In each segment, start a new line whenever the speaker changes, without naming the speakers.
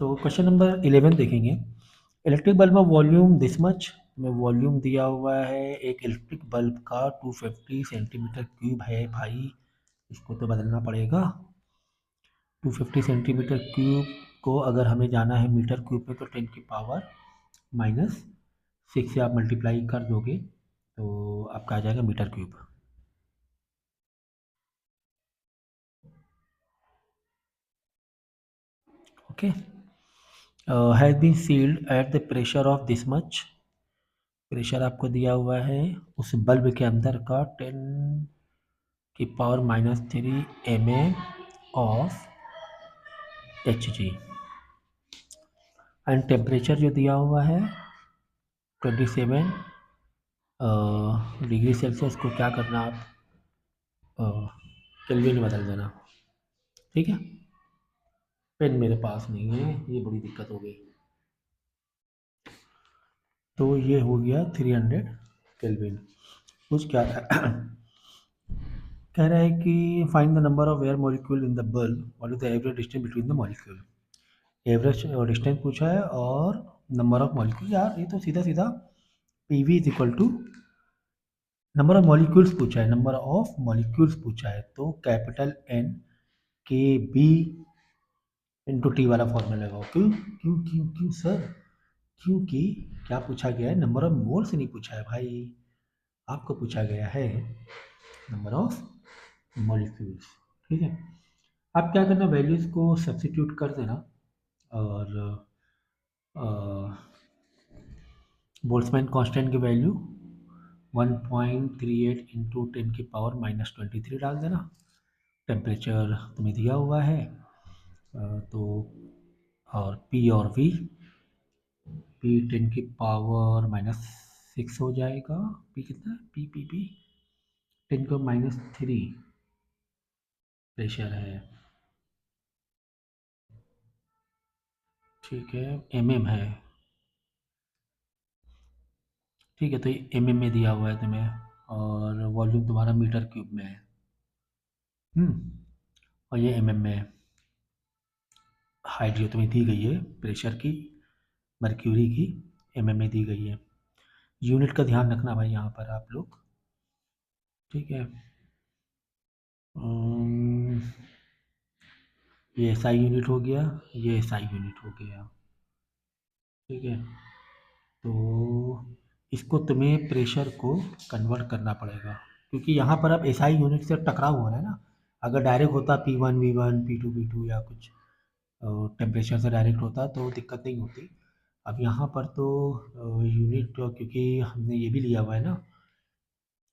तो question number 11 देखेंगे। Electric bulb में वॉल्यूम दिस मच में वॉल्यूम दिया हुआ है। एक इलेक्ट्रिक बल्ब का 250 सेंटीमीटर क्यूब है भाई, इसको तो बदलना पड़ेगा। 250 सेंटीमीटर क्यूब को अगर हमें जाना है मीटर क्यूब में तो 10 की पावर -6 से आप मल्टीप्लाई कर दोगे तो आपका आ जाएगा metre cube. Okay, has been sealed at the pressure of this much. Pressure आपको दिया हुआ है उस बल्ब के अंदर का 10 की power -3 mm of Hg, and temperature जो दिया हुआ है 27 डिग्री सेल्सियस को क्या करना आप केल्विन में बदल देना। ठीक है, पेन मेरे पास नहीं है, ये बड़ी दिक्कत हो गई। तो ये हो गया 300 केल्विन। कुछ क्या कह रहा है कि find the number of air molecule in the bulb, what is the average distance between the molecule. Average distance पूछा है और नंबर ऑफ मॉलिक्यूल। यार ये तो सीधा सीधा P V is equal to number of molecules पूछा है, नंबर ऑफ मॉलिक्यूल्स पूछा है तो capital N K B into T वाला फॉर्मूला लगाओ। क्यों क्यों क्यों क्यों सर? क्योंकि क्या पूछा गया है, नंबर ऑफ मोल्स नहीं पूछा है भाई, आपको पूछा गया है नंबर ऑफ मॉलिक्यूल्स। ठीक है, आप क्या करना, वैल्यूज को सब्स्टिट्यूट कर देना और बोल्ट्जमैन कांस्टेंट की वैल्यू 1.38 इंटू 10 की पावर -23 डाल देना। टेम्परेचर तुम्हें दिया हुआ है तो, और पी और वी, पी 10 की पावर -6 हो जाएगा। पी कितना है, पी 10 को -3 प्रेशर है। ठीक है, एम है। ठीक है, तो ये एम में दिया हुआ है तुम्हें और वॉल्यूम तुम्हारा मीटर क्यूब में है। और ये एम में है। हाइट जो तुम्हें दी गई है प्रेशर की, मर्क्यूरी की, एम में दी गई है। यूनिट का ध्यान रखना भाई यहाँ पर आप लोग। ठीक है, ये एसआई यूनिट हो गया, ये एसआई यूनिट हो गया। ठीक है, तो इसको तुम्हें प्रेशर को कन्वर्ट करना पड़ेगा क्योंकि यहाँ पर अब एसआई यूनिट से टकराव हो रहा है ना। अगर डायरेक्ट होता P1 V1 P2 V2 या कुछ टेम्परेचर से डायरेक्ट होता तो दिक्कत नहीं होती। अब यहाँ पर तो यूनिट, क्योंकि हमने ये भी लिया हुआ है ना,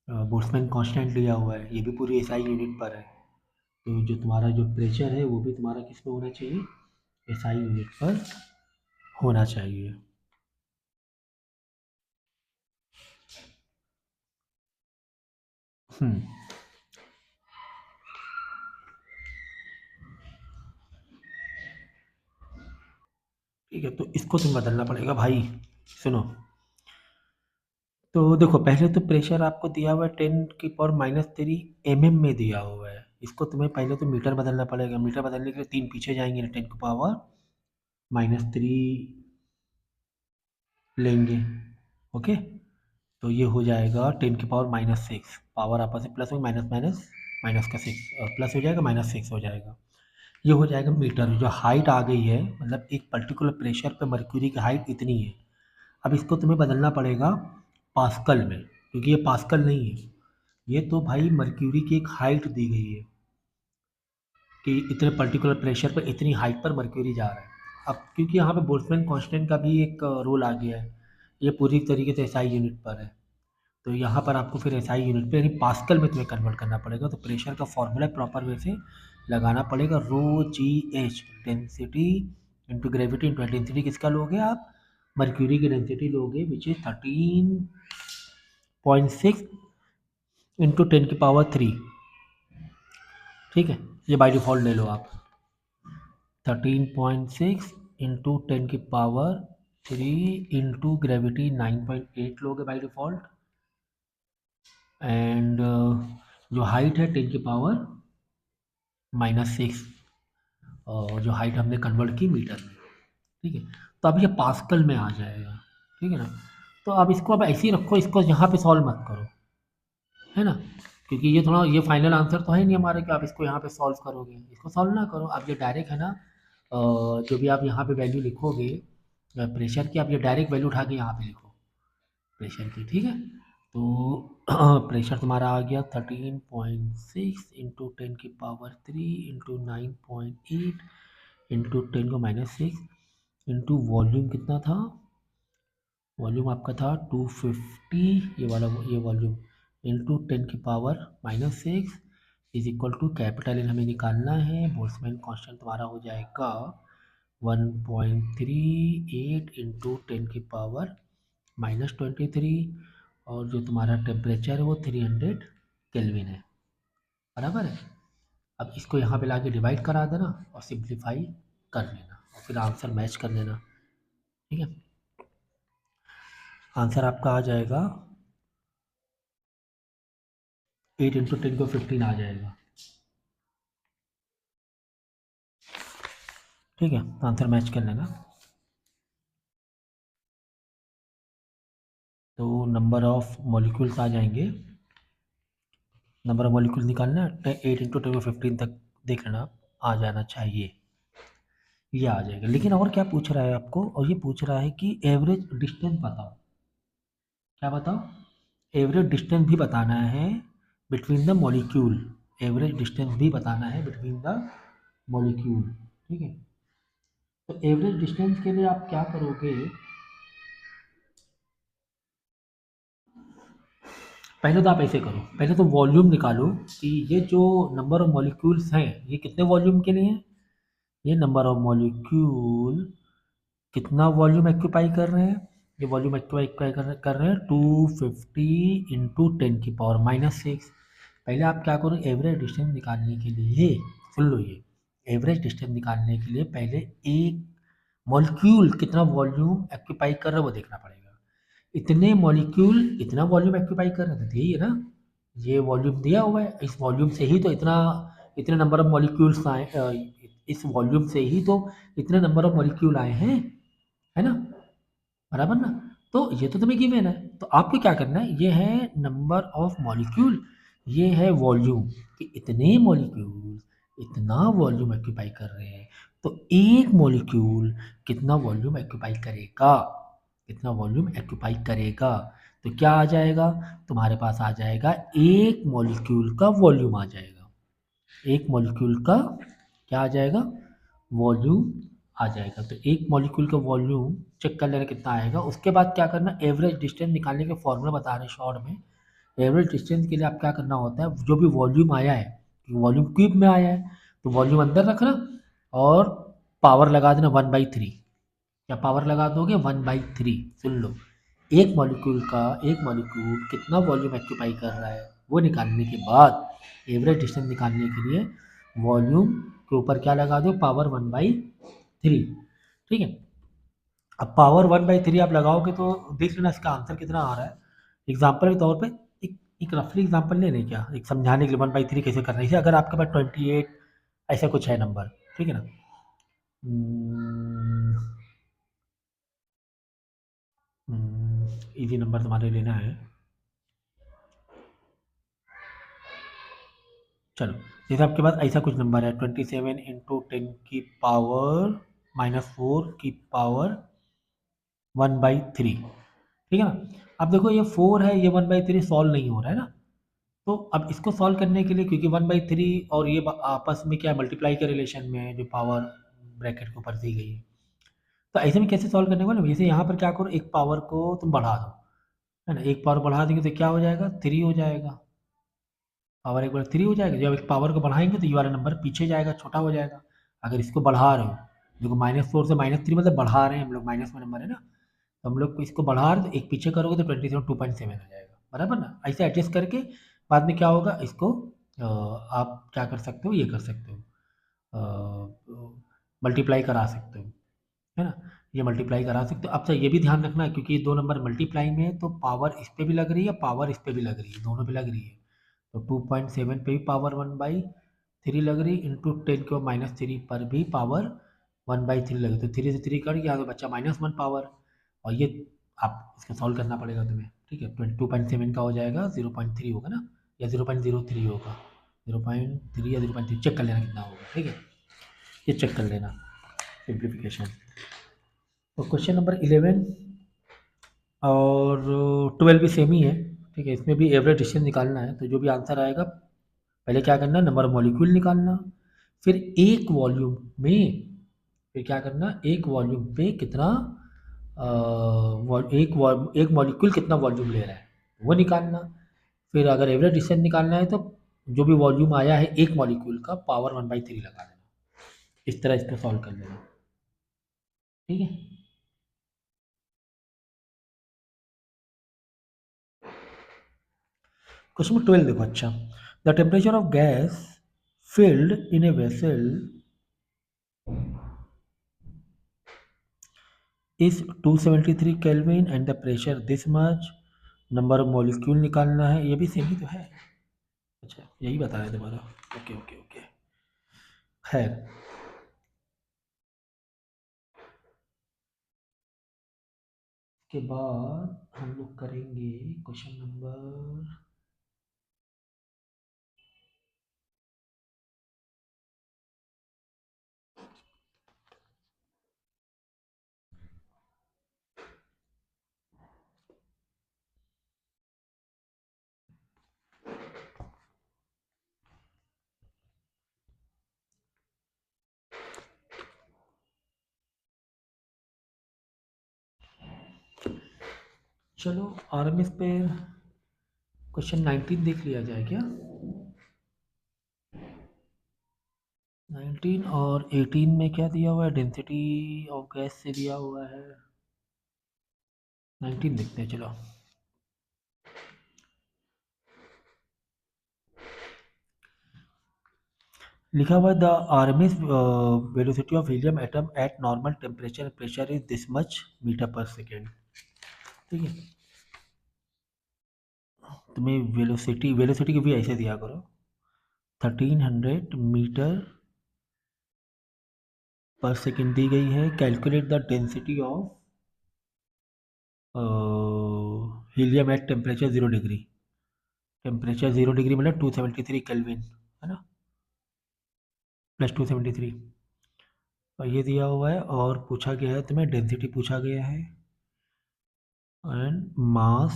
बोल्ट्जमैन कांस्टेंट लिया हुआ है, ये भी पूरी एसआई यूनिट पर है। तो जो तुम्हारा जो प्रेशर है वो भी तुम्हारा किस में होना चाहिए, एसआई यूनिट पर होना चाहिए। हम्म, ठीक है, तो इसको तुम्हें बदलना पड़ेगा भाई। सुनो, तो देखो पहले तो प्रेशर आपको दिया हुआ है 10 की पावर -3 mm में दिया हुआ है। इसको तुम्हें पहले तो मीटर बदलना पड़ेगा। मीटर बदलने के लिए 3 पीछे जाएंगे ना, 10 की पावर -3 लेंगे। ओके, तो ये हो जाएगा 10 की पावर -6, पावर आपस में प्लस में माइनस माइनस माइनस का 6 प्लस हो जाएगा, -6 हो जाएगा। ये हो जाएगा मीटर। जो हाइट आ गई है, मतलब एक पर्टिकुलर प्रेशर पे मर्क्यूरी की हाइट इतनी है। अब इसको तुम्हें बदलना पड़ेगा पास्कल में, क्योंकि ये पास्कल नहीं है, ये तो भाई मर्क्यूरी की एक हाइट दी गई है कि इतने पर्टिकुलर प्रेशर पर इतनी हाइट पर मर्क्यूरी जा रहा है। अब क्योंकि यहाँ पे बोल्ट्जमैन कांस्टेंट का भी एक रोल आ गया है, ये पूरी तरीके से एसआई यूनिट पर है, तो यहाँ पर आपको फिर एसआई यूनिट पे यानी पास्कल में तुम्हें कन्वर्ट करना पड़ेगा। तो प्रेशर का फॉर्मूला प्रॉपर वे से लगाना पड़ेगा। Rho g h, density into gravity into density किसका लोगे आप, मर्क्यूरी की डेंसिटी लोगे विच इज 13.6 इंटू 10⁻³ ठीक है, ये बाई डिफ़ॉल्ट ले लो आप। 13.6 इंटू 10⁻³ इंटू ग्रेविटी 9.8 लोगे बाई डिफ़ॉल्ट। एंड जो हाइट है 10⁻⁻6 और जो हाइट हमने कन्वर्ट की मीटर में। ठीक है। तो अब ये पास्कल में आ जाएगा, ठीक है ना। तो अब इसको अब ऐसे ही रखो, इसको यहाँ पे सॉल्व मत करो, है ना, क्योंकि ये थोड़ा ये फाइनल आंसर तो है नहीं हमारा कि आप इसको यहाँ पे सॉल्व करोगे, इसको सॉल्व ना करो, अब ये डायरेक्ट है ना, जो भी आप यहाँ पे वैल्यू लिखोगे प्रेशर की, आप ये डायरेक्ट वैल्यू उठा के यहाँ पे लिखो प्रेशर की, ठीक है। तो प्रेशर तुम्हारा आ गया 13.6 into 10⁻³ into 9.8 into 10⁻⁶ into volume कितना था, वॉल्यूम आपका था 250, ये वाला ये volume into 10⁻⁻6 is equal to capital N हमें निकालना है, बोल्ट्जमैन कांस्टेंट तुम्हारा हो जाएगा 1.38 इंटू 10⁻⁻23 और जो तुम्हारा टेम्परेचर है वो 300 केल्विन है, बराबर है। अब इसको यहाँ पे लाके डिवाइड करा देना और सिंप्लीफाई कर लेना और फिर आंसर मैच कर लेना, ठीक है। आंसर आपका आ जाएगा 8 इंटू 10⁻15 आ जाएगा, ठीक है। आंसर मैच कर लेना। तो नंबर ऑफ मॉलिक्यूल्स आ जाएंगे, नंबर ऑफ मॉलिक्यूल्स निकालना 8 इंटू 10⁻15 तक देख लेना, आ जाना चाहिए, ये आ जाएगा। लेकिन और क्या पूछ रहा है आपको, और ये पूछ रहा है कि एवरेज डिस्टेंस बताओ, क्या बताओ, एवरेज डिस्टेंस भी बताना है between the molecule, average distance भी बताना है बिटवीन द मॉलिक्यूल, ठीक है। तो एवरेज डिस्टेंस के लिए आप क्या करोगे, पहले तो आप ऐसे करो, पहले तो वॉल्यूम निकालो कि ये जो नंबर ऑफ मॉलिक्यूल्स हैं ये कितने वॉल्यूम के लिए हैं, ये नंबर ऑफ मॉलिक्यूल कितना वॉल्यूम एक्यूपाई कर रहे हैं, ये वॉल्यूम एक्यूपाई कर रहे हैं 250 इंटू 10⁻⁻6। पहले आप क्या करो, एवरेज डिस्टेंस निकालने के लिए, सुन लो, ये एवरेज डिस्टेंस निकालने के लिए पहले एक मॉलिक्यूल कितना वॉल्यूम एक्यूपाई कर रहा है वो देखना पड़ेगा। इतने मॉलिक्यूल इतना वॉल्यूम एक्यूपाई कर रहे हैं, तो यही है ना, ये वॉल्यूम दिया हुआ है, इस वॉल्यूम से ही तो इतना, इतने नंबर ऑफ मॉलिक्यूल्स आए, इस वॉल्यूम से ही तो इतने नंबर ऑफ मॉलिक्यूल आए हैं, है ना, बराबर ना। तो ये तो तुम्हें गिवन है, तो आपको क्या करना है, ये है नंबर ऑफ मॉलिक्यूल, ये है वॉल्यूम, कि इतने मॉलिक्यूल इतना वॉल्यूम एक्यूपाई कर रहे हैं, तो एक मॉलिक्यूल कितना वॉल्यूम एक्यूपाई करेगा, कितना वॉल्यूम एक्यूपाई करेगा, तो क्या आ जाएगा, तुम्हारे पास आ जाएगा एक मॉलिक्यूल का वॉल्यूम आ जाएगा, एक मॉलिक्यूल का क्या आ जाएगा, वॉल्यूम आ जाएगा। तो एक मॉलिक्यूल का वॉल्यूम चेक कर लेना कितना आएगा, उसके बाद क्या करना, एवरेज डिस्टेंस निकालने के फॉर्मूला बता रहे हैं शॉर्ट में। एवरेज डिस्टेंस के लिए आप क्या करना होता है, जो भी वॉल्यूम आया है, वॉल्यूम क्यूब में आया है तो वॉल्यूम अंदर रखना और पावर लगा देना 1/3, क्या पावर लगा दोगे 1/3, सुन लो, एक मॉलिक्यूल कितना वॉल्यूम एक्यूपाई कर रहा है वो निकालने के बाद एवरेज डिस्टेंस निकालने के लिए वॉल्यूम के ऊपर क्या लगा दो, पावर 1/3, ठीक है। अब पावर 1/3 आप लगाओगे तो देख लेना इसका आंसर कितना आ रहा है। एग्जाम्पल के तौर पे एक रफली एग्जाम्पल ले लें क्या, एक समझाने के लिए 1/3 कैसे करना है, अगर आपके पास 28 ऐसा कुछ है नंबर, ठीक है ना, इजी नंबर तुम्हारे लेना है, चलो, जैसे आपके पास ऐसा कुछ नंबर है 27 इंटू 10⁻⁻4 की पावर 1/3, ठीक है ना। अब देखो ये 4 है, ये 1/3 सॉल्व नहीं हो रहा है ना, तो अब इसको सॉल्व करने के लिए, क्योंकि 1/3 और ये आपस में क्या मल्टीप्लाई के रिलेशन में है, जो पावर ब्रैकेट के ऊपर दी गई है, तो ऐसे में कैसे सॉल्व करने को ना, जैसे यहाँ पर क्या करो, एक पावर को तुम बढ़ा दो, है ना, एक पावर बढ़ा देंगे तो क्या हो जाएगा, 3 हो जाएगा, पावर एक बार 3 हो जाएगा, जब एक पावर को बढ़ाएंगे तो ये वाला नंबर पीछे जाएगा, छोटा हो जाएगा। अगर इसको बढ़ा रहे हो, देखो -4 से -3 मतलब बढ़ा रहे हैं हम लोग, माइनस में नंबर है ना, तो हम लोग इसको बढ़ा रहे तो एक पीछे करोगे तो 27 2.7 हो जाएगा, बराबर ना। ऐसे एडजस्ट करके बाद में क्या होगा, इसको आप क्या कर सकते हो, ये कर सकते हो, मल्टीप्लाई करा सकते हो, है ना, ये मल्टीप्लाई करा सकते हो। अब तो ये भी ध्यान रखना है, क्योंकि ये दो नंबर मल्टीप्लाई में है तो पावर इस पे भी लग रही है, पावर इस पे भी लग रही है, दोनों पे लग रही है, तो 2.7 पे भी पावर 1/3 लग रही, इंटू 10⁻³ पर भी पावर 1/3 लगे तो 3 से 3 कट गया तो बच्चा -1 पावर। और ये आप इसको सॉल्व करना पड़ेगा तुम्हें, ठीक है। 2.7 का हो जाएगा, 0.3 होगा ना, या 0.03 होगा, 0.3 या 0.3 चेक कर लेना कितना होगा, ठीक है। ये चेक कर लेना सिंप्लीफिकेशन। और क्वेश्चन नंबर 11 और 12 भी सेम ही है, ठीक है। इसमें भी एवरेज डिस्टेंस निकालना है, तो जो भी आंसर आएगा पहले क्या करना, नंबर ऑफ मॉलिक्यूल निकालना, फिर एक वॉल्यूम में, फिर क्या करना, एक वॉल्यूम पे कितना एक मॉलिक्यूल कितना वॉल्यूम ले रहा है वो निकालना। फिर अगर एवरेज डिस्टेंस निकालना है तो जो भी वॉल्यूम आया है एक मॉलिक्यूल का पावर 1/3 लगा देना। इस तरह इसको सॉल्व कर लेना, ठीक है। क्वेश्चन नंबर 12 देखो, अच्छा। The temperature of gas filled in a vessel is 273 Kelvin and the pressure this much। Number of molecule निकालना है, ये भी सेम ही तो है। अच्छा यही बता रहे तुम्हारा, ओके ओके ओके, खैर। के बाद हम लोग करेंगे क्वेश्चन नंबर, चलो आरएमएस पे क्वेश्चन 19 देख लिया जाए क्या। 19 और 18 में क्या दिया हुआ है, डेंसिटी ऑफ गैस से दिया हुआ है। 19 देखते हैं चलो। लिखा हुआ है the RMS velocity of helium atom at normal temperature pressure is this much metre per second, ठीक है। तुम्हें वेलोसिटी वेलोसिटी को भी ऐसे दिया करो, 1300 मीटर पर सेकेंड दी गई है। Calculate the density of helium at temperature 0 degree. Temperature 0 degree मतलब 273 केल्विन, है ना, प्लस 273। और ये दिया हुआ है और पूछा गया है तुम्हें, डेंसिटी पूछा गया है and mass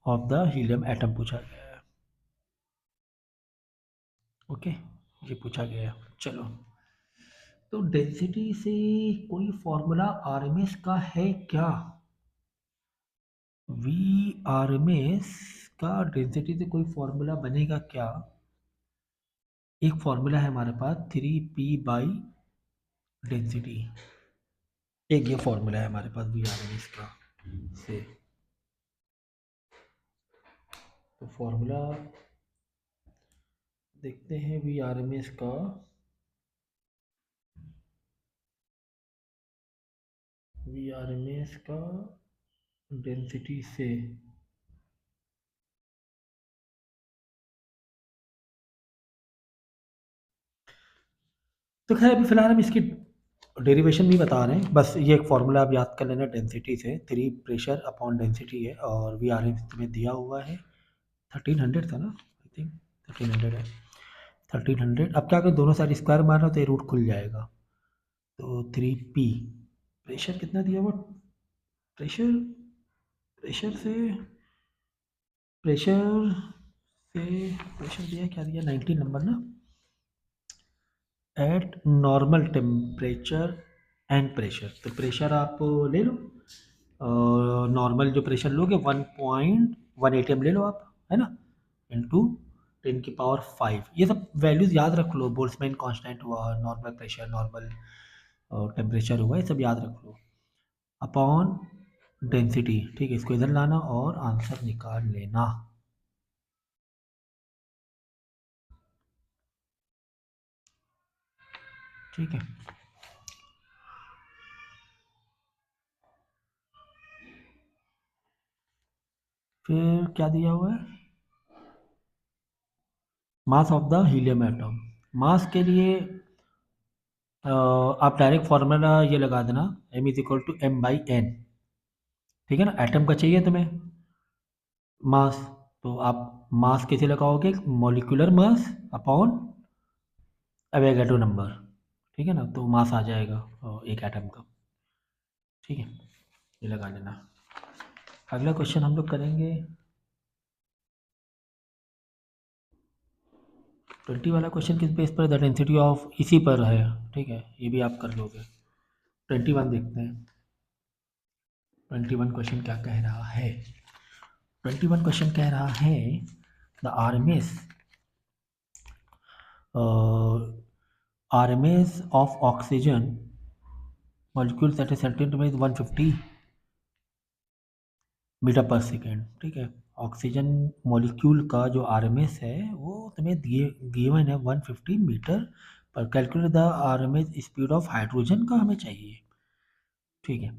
of the helium atom पूछा गया है, ओके। ये पूछा गया है, चलो। तो डेंसिटी से कोई फॉर्मूला आरएमएस का है क्या। वी आरएमएस का डेंसिटी से कोई फॉर्मूला बनेगा क्या। एक फॉर्मूला है हमारे पास 3p/डेंसिटी, एक ये फॉर्मूला है हमारे पास वी आरएमएस का से। तो फॉर्मूला देखते हैं वी आरएमएस का। वी आरएमएस का डेंसिटी से, तो खैर अभी फिलहाल हम इसकी डेरिवेशन नहीं बता रहे हैं, बस ये एक फॉर्मूला आप याद कर लेना डेंसिटी से। 3 प्रेशर अपॉन डेंसिटी है और वी आर एम में दिया हुआ है 1300 था ना, आई थिंक 1300 है। 1300, अब क्या करें, दोनों साइड स्क्वायर मारना तो ये रूट खुल जाएगा। तो 3p, प्रेशर कितना दिया हुआ, प्रेशर प्रेशर से प्रेशर से प्रेशर दिया, क्या दिया, 19 नंबर ना, eight normal temperature and pressure. तो प्रेशर आप ले लो, नॉर्मल जो प्रेशर लोगे 1.1 atm ले लो आप, है ना, इंटू 10⁵ ये सब वैल्यूज़ याद रख लो, बोल्ट्जमैन कांस्टेंट हुआ, नॉर्मल प्रेशर, नॉर्मल टेम्परेचर हुआ, ये सब याद रख लो, अपॉन डेंसिटी, ठीक है। इसको इधर लाना और आंसर निकाल लेना, ठीक है। फिर क्या दिया हुआ है, mass of the helium atom. Mass के लिए आप डायरेक्ट फार्मूला ये लगा देना, m is equal to m/n, ठीक है ना। एटम का चाहिए तुम्हें मास, तो आप मास कैसे लगाओगे, molecular mass upon Avogadro number, ठीक है ना, तो मास आ जाएगा एक एटम का, ठीक है, ये लगा लेना। अगला क्वेश्चन हम लोग करेंगे 20 वाला क्वेश्चन किस बेस पर, द डेंसिटी ऑफ इसी पर है, ठीक है, ये भी आप कर लोगे। 21 देखते हैं, 21 क्वेश्चन क्या कह रहा है। 21 क्वेश्चन कह रहा है the RMS of oxygen molecules at a certain temperature is 150 metre per second, ठीक है। ऑक्सीजन मॉलिक्यूल का जो RMS है वो तुम्हें गिवन है 150 मीटर पर। Calculate the RMS speed of hydrogen का हमें चाहिए, ठीक है।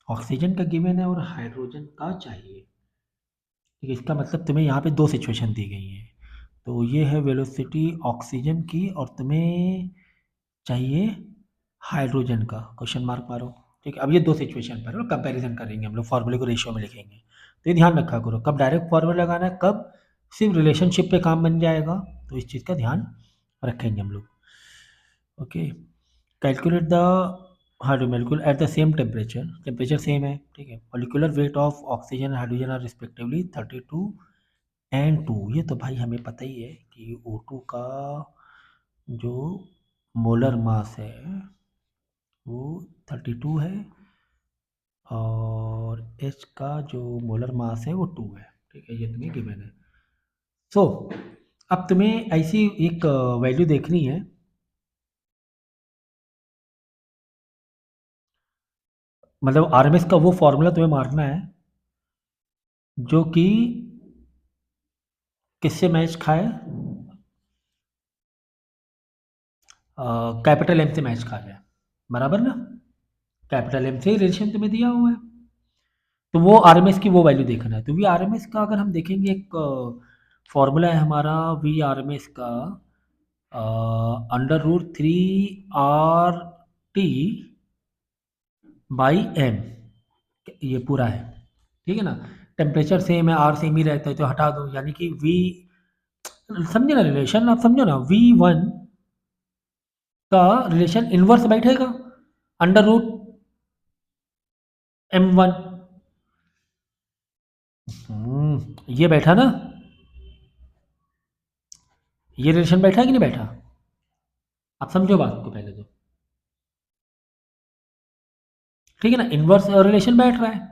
ऑक्सीजन का गिवन है और हाइड्रोजन का चाहिए, ठीक है। इसका मतलब तुम्हें यहाँ पे दो सिचुएशन दी गई हैं, तो ये है वेलोसिटी ऑक्सीजन की और तुम्हें चाहिए हाइड्रोजन का, क्वेश्चन मार्क मारो, ठीक है। अब ये दो सिचुएशन पर कंपैरिजन करेंगे हम लोग, फॉर्मूले को रेशियो में लिखेंगे, तो ये ध्यान रखा करो कब डायरेक्ट फॉर्मूला लगाना है, कब सिर्फ रिलेशनशिप पे काम बन जाएगा, तो इस चीज़ का ध्यान रखेंगे हम लोग। Okay, calculate the hydro molecule at the same temperature, temperature same है, ठीक है। Molecular weight of oxygen hydrogen are respectively 32 and 2, ये तो भाई हमें पता ही है कि O2 का जो मोलर मास है वो 32 है और H का जो मोलर मास है वो 2 है, ठीक है, ये तुम्हें गिवन है। सो अब तुम्हें ऐसी एक वैल्यू देखनी है, मतलब RMS का वो फॉर्मूला तुम्हें मारना है जो कि किससे मैच खाए, कैपिटल M से मैच खा जाए, बराबर ना। कैपिटल M से रिलेशन तुम्हें दिया हुआ है, तो वो RMS की वो वैल्यू देखना है। तो VRMS का अगर हम देखेंगे एक फॉर्मूला है हमारा VRMS का, √3 RT बाई एम, ये पूरा है, ठीक है ना। टेम्परेचर सेम है, R सेम ही रहता है, तो हटा दो, यानी कि V, समझे ना रिलेशन, आप समझो ना, V1 का रिलेशन इनवर्स बैठेगा √M1, ये बैठा ना, ये रिलेशन बैठा कि नहीं बैठा, आप समझो बात को पहले तो, ठीक है ना, इनवर्स रिलेशन बैठ रहा है।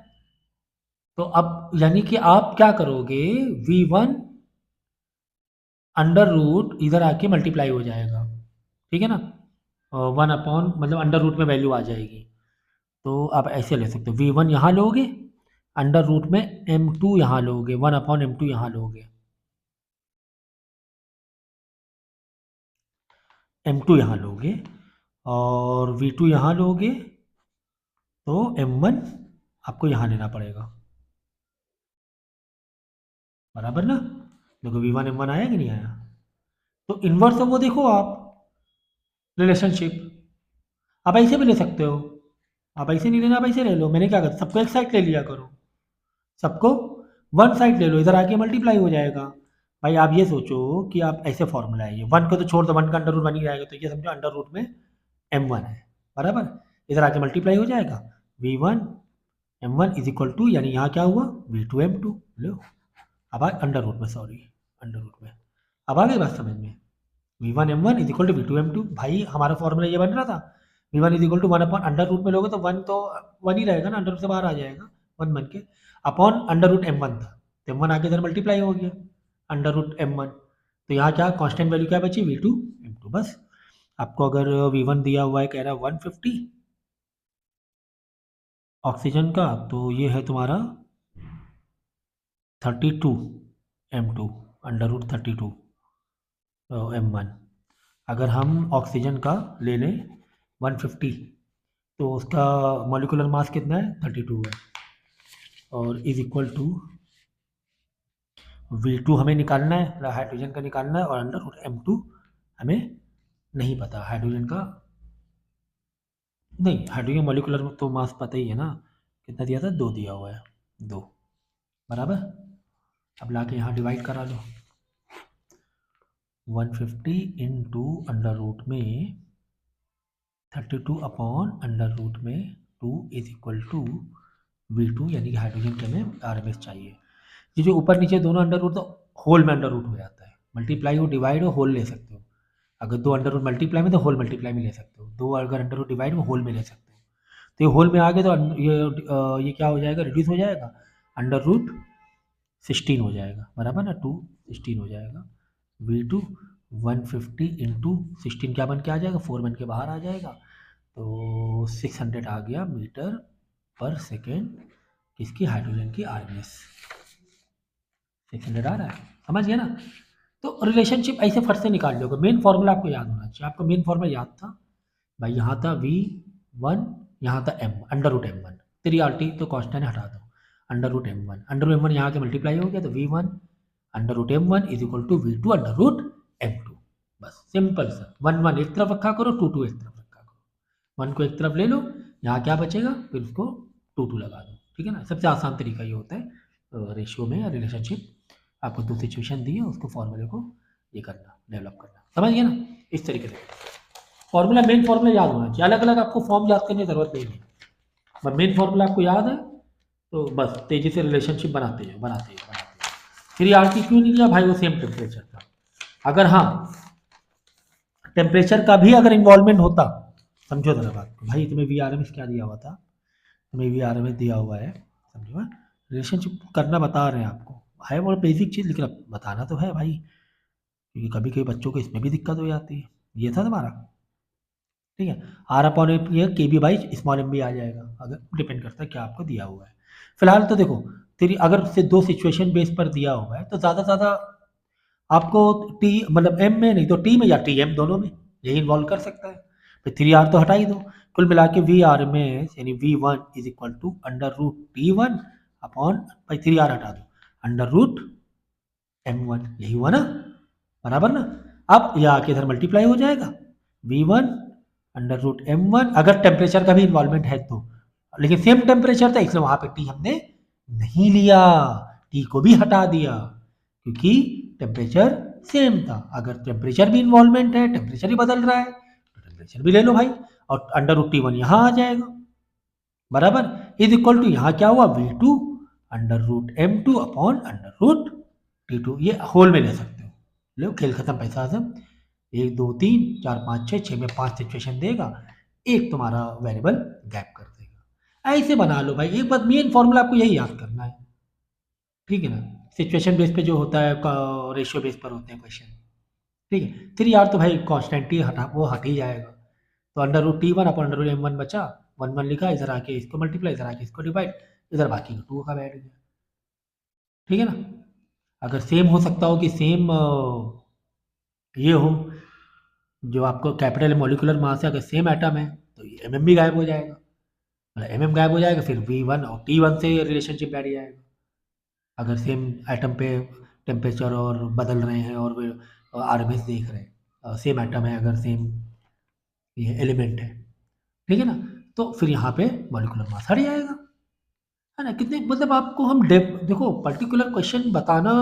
तो अब यानी कि आप क्या करोगे, V1 अंडर रूट इधर आके मल्टीप्लाई हो जाएगा, ठीक है ना, 1 अपॉन मतलब अंडर रूट में वैल्यू आ जाएगी, तो आप ऐसे ले सकते हो, V1 यहाँ लोगे, अंडर रूट में M2 यहाँ लोगे, 1/M2 यहाँ लोगे, M2 यहाँ लोगे और V2 यहाँ लोगे, तो M1 आपको यहाँ लेना पड़ेगा, बराबर ना। देखो V1 M1 आया कि नहीं आया, तो इनवर्स वो देखो आप रिलेशनशिप, आप ऐसे भी ले सकते हो, आप ऐसे नहीं लेना, आप ऐसे ले लो, मैंने क्या कहा सबको एक साइड ले लिया करो, सबको वन साइड ले लो, इधर आके मल्टीप्लाई हो जाएगा। भाई आप ये सोचो कि आप ऐसे फॉर्मूला है, ये वन को तो छोड़ दो, वन का अंडर रूट वन ही रहेगा, तो ये समझो अंडर रूट में M1 है, बराबर, इधर आके मल्टीप्लाई हो जाएगा, V1 M1 is equal to, यानी यहाँ क्या हुआ V2 M2, लो अब आ अंडर रूट में, सॉरी अंडर रूट में, अब आ गई बात समझ में। V1 M1 is equal to V2 M2, भाई हमारा फॉर्मूला ये बन रहा था, V1 is equal to 1 upon under root में लोगे तो वन तो वन ही रहेगा ना, अंडर रूट से बाहर आ जाएगा, वन बन के अपॉन अंडर रूट M1 था, तो M1 आके इधर मल्टीप्लाई हो गया अंडर रूट M1, तो यहाँ क्या कांस्टेंट वैल्यू क्या बची V2 M2, बस। आपको अगर V1 दिया हुआ है कह रहा है 150 ऑक्सीजन का, तो ये है तुम्हारा 32 M2 अंडर रूट 32 M1। अगर हम ऑक्सीजन का ले लें 150, तो उसका मॉलिक्यूलर मास कितना है 32 है, और इज इक्वल टू V2 हमें निकालना है, हाइड्रोजन का निकालना है, और अंडर रूट M2 हमें नहीं पता हाइड्रोजन का नहीं, हाइड्रोजन मॉलिक्यूलर में तो मास पता ही है ना, कितना दिया था, 2 दिया हुआ है, 2 बराबर। अब लाके यहाँ डिवाइड करा लो, 150 इंटू अंडर रूट में 32 अपॉन अंडर रूट में 2 इज इक्वल टू V2, यानी कि हाइड्रोजन के हमें RMS चाहिए। ये जो ऊपर नीचे दोनों अंडर रूट तो होल में अंडर रूट हो जाता है, मल्टीप्लाई हो डिवाइड हो होल ले सकते हो। अगर 2 अंडर रूट मल्टीप्लाई में तो होल मल्टीप्लाई में ले सकते हो, 2 अगर अंडर रूट डिवाइड में होल में ले सकते हो। तो ये होल में आ गए तो ये क्या हो जाएगा, रिड्यूस हो जाएगा, अंडर रूट 16 हो जाएगा, बराबर ना, 2 16 हो जाएगा। V2 150 इंटू 16 क्या बन के आ जाएगा, 4 बन के बाहर आ जाएगा, तो 600 आ गया मीटर पर सेकेंड किसकी, हाइड्रोजन की RMS। 600 आ रहा है, समझ गया ना। तो रिलेशनशिप ऐसे फट से निकाल लोगे। मेन फॉर्मूला आपको याद होना चाहिए, आपका मेन फॉर्मूला याद था भाई, यहाँ था V1, यहाँ था M under root M1, 3RT तो कॉन्स्टेंट हटा दो, अंडर रूट M1 यहाँ के मल्टीप्लाई हो गया, तो V1 under root M1 is equal to V2 under root M2। बस सिंपल सा, 1 1 एक तरफ रखा करो, 2 2 एक तरफ रखा करो, 1 को एक तरफ ले लो, यहाँ क्या बचेगा, फिर उसको 2 2 लगा दो, ठीक है ना। सबसे आसान तरीका ये होता है रेशियो में या रिलेशनशिप, आपको 2 सिचुएशन दी है, उसको फॉर्मूले को ये करना, डेवलप करना, समझ गए ना। इस तरीके से फॉर्मूला, मेन फॉर्मूला याद होना चाहिए, अलग अलग आपको फॉर्म याद करने की जरूरत नहीं है, बस मेन फॉर्मूला आपको याद है तो बस तेजी से रिलेशनशिप बनाते जाओ बनाते जाओ बनाते जाओ। फिर RT क्यों नहीं लिया भाई, वो सेम टेम्परेचर था। अगर हाँ टेम्परेचर का भी अगर इन्वॉल्वमेंट होता, समझो जरा बात को भाई, तुम्हें VRMS क्या दिया हुआ था, तुम्हें VRMS दिया हुआ है, समझो, रिलेशनशिप करना बता रहे हैं आपको, है वो बेसिक चीज़, लेकिन अब बताना तो है भाई, क्योंकि कभी कभी बच्चों को इसमें भी दिक्कत हो जाती है। ये था तुम्हारा, ठीक है, R/A ये KB बाई स्मॉल m भी आ जाएगा, अगर डिपेंड करता है क्या आपको दिया हुआ है। फिलहाल तो देखो, तेरी अगर से 2 सिचुएशन बेस पर दिया हुआ है तो ज़्यादा से ज़्यादा आपको T मतलब M में नहीं तो T में या TM दोनों में यही इन्वॉल्व कर सकता है। फिर 3R तो हटा ही दो, कुल मिला के VR में यानी V1 is equal to under root T1 upon भाई 3R हटा दो, अंडर रूट M1, यही हुआ ना, बराबर ना। अब यह आके इधर मल्टीप्लाई हो जाएगा, V1 अंडर रूट M1, अगर टेम्परेचर का भी इन्वॉल्वमेंट है तो, लेकिन सेम टेम्परेचर था इसलिए वहां पे T हमने नहीं लिया, T को भी हटा दिया, क्योंकि टेम्परेचर सेम था। अगर टेम्परेचर भी इन्वॉल्वमेंट है, टेम्परेचर ही बदल रहा है, तो टेम्परेचर भी ले लो भाई, और अंडर रूट T1 यहाँ आ जाएगा, बराबर, इज इक्वल टू यहाँ क्या हुआ, V2 under root M2 upon under root T2, ये होल में ले सकते हो, लो खेल खत्म, पैसा खत्म। 1 2 3 4 5 6 6 में 5 सिचुएशन देगा, एक तुम्हारा वेरिएबल गैप कर देगा। ऐसे बना लो भाई, एक बात मेन फॉर्मूला आपको यही याद करना है, ठीक है ना। सिचुएशन बेस पे जो होता है, रेशियो बेस पर होते हैं क्वेश्चन, ठीक है। 3R तो भाई कॉन्स्टेंट ही हटा, वो हट ही जाएगा, तो under root T1 upon under root M1 बचा, 1 1 लिखा, इधर आके इसको मल्टीप्लाई, इधर आके इसको डिवाइड, इधर बाकी 2 का बैठ गया, ठीक है ना। अगर सेम हो सकता हो कि सेम ये हो, जो आपको कैपिटल मॉलिक्यूलर मास है, अगर सेम एटम है तो ये MM भी गायब हो जाएगा, मतलब MM गायब हो जाएगा, फिर V1 और T1 से रिलेशनशिप बैठ जाएगा। अगर सेम एटम पे टेम्परेचर और बदल रहे हैं और RMS देख रहे हैं, सेम एटम है, अगर सेम ये एलिमेंट है, ठीक है ना, तो फिर यहाँ पे मॉलिक्यूलर मास हट जाएगा, है ना। कितने मतलब आपको हम देखो पर्टिकुलर क्वेश्चन बताना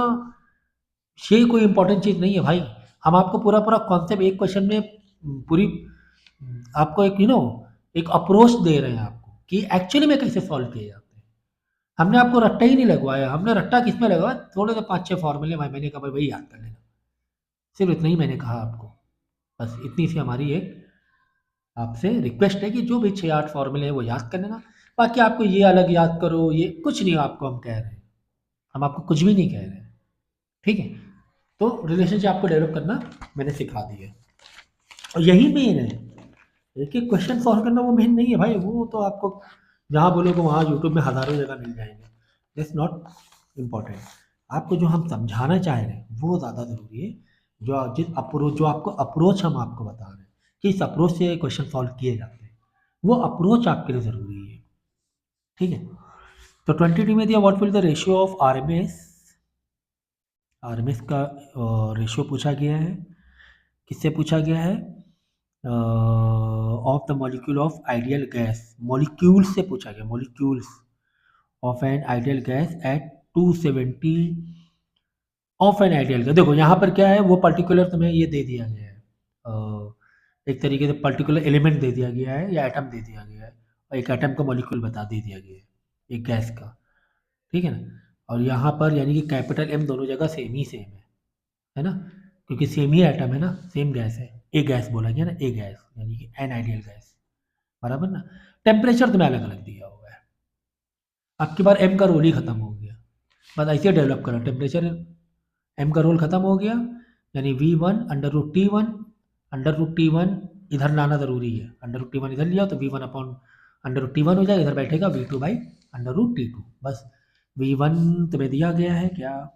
ये कोई इंपॉर्टेंट चीज़ नहीं है भाई, हम आपको पूरा पूरा कॉन्सेप्ट एक क्वेश्चन में पूरी आपको एक एक अप्रोच दे रहे हैं आपको कि एक्चुअली में कैसे सॉल्व किए जाते हैं। हमने आपको रट्टा ही नहीं लगवाया, हमने रट्टा किस में लगवाया, थोड़े से 5 6 फॉर्मूले भाई, मैंने कहा भाई वही याद कर लेना, सिर्फ इतना ही मैंने कहा आपको, बस इतनी सी हमारी एक आपसे रिक्वेस्ट है कि जो भी 6 8 फॉर्मूले हैं वो याद कर लेना। बाकी आपको ये अलग याद करो, ये कुछ नहीं आपको हम कह रहे हैं, हम आपको कुछ भी नहीं कह रहे हैं, ठीक है। तो रिलेशनशिप आपको डेवलप करना मैंने सिखा दी है, और यही मेन है, एक एक क्वेश्चन सॉल्व करना वो मेन नहीं है भाई, वो तो आपको जहाँ बोलोगे वहाँ यूट्यूब में हज़ारों जगह मिल जाएंगे, दैट्स नॉट इम्पॉर्टेंट। आपको जो हम समझाना चाह रहे हैं वो ज़्यादा ज़रूरी है, जो आपको अप्रोच हम आपको बता रहे हैं कि इस अप्रोच से क्वेश्चन सॉल्व किए जाते हैं, वो अप्रोच आपके लिए ज़रूरी है, ठीक है। तो 22 में दिया what will the ratio of RMS का रेशियो पूछा गया है, किससे पूछा गया है, of the molecule of ideal gas, molecule से पूछा गया, molecules of an ideal gas at 270 of an ideal gas. देखो यहाँ पर क्या है, वो पर्टिकुलर तुम्हें ये दे दिया गया है, एक तरीके से पर्टिकुलर एलिमेंट दे दिया गया है या एटम दे दिया गया है, और एक एटम का मॉलिक्यूल बता दे दिया गया है एक गैस का, ठीक है ना। और यहाँ पर यानी कि कैपिटल एम दोनों जगह सेम ही सेम है ना, क्योंकि सेम ही एटम है ना, सेम गैस है, ए गैस बोला गया ना, ए गैस यानी कि एन आइडियल गैस, बराबर ना। टेम्परेचर तुम्हें अलग अलग दिया हुआ है, आपकी बार एम का रोल ही खत्म हो गया, बस ऐसे डेवलप करो, टेम्परेचर एम का रोल खत्म हो गया, यानी V1 √T1 इधर लाना ज़रूरी है, √T1 इधर लिया तो V1/√T1 हो जाएगा, इधर बैठेगा V2/√T2, बस। V1 तुम्हें दिया गया है क्या,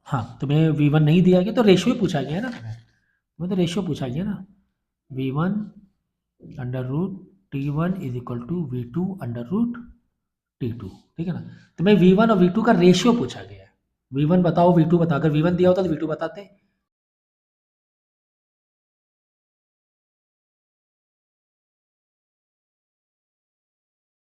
हाँ तुम्हें V1 नहीं दिया गया तो रेशियो पूछा गया है ना, तुम्हें तो रेशियो पूछा गया ना, V1/√T1 is equal to V2/√T2, ठीक है ना। तुम्हें V1 और V2 का रेशियो पूछा गया है, V1 बताओ V2 बता, अगर V1 दिया होता तो V2 बताते,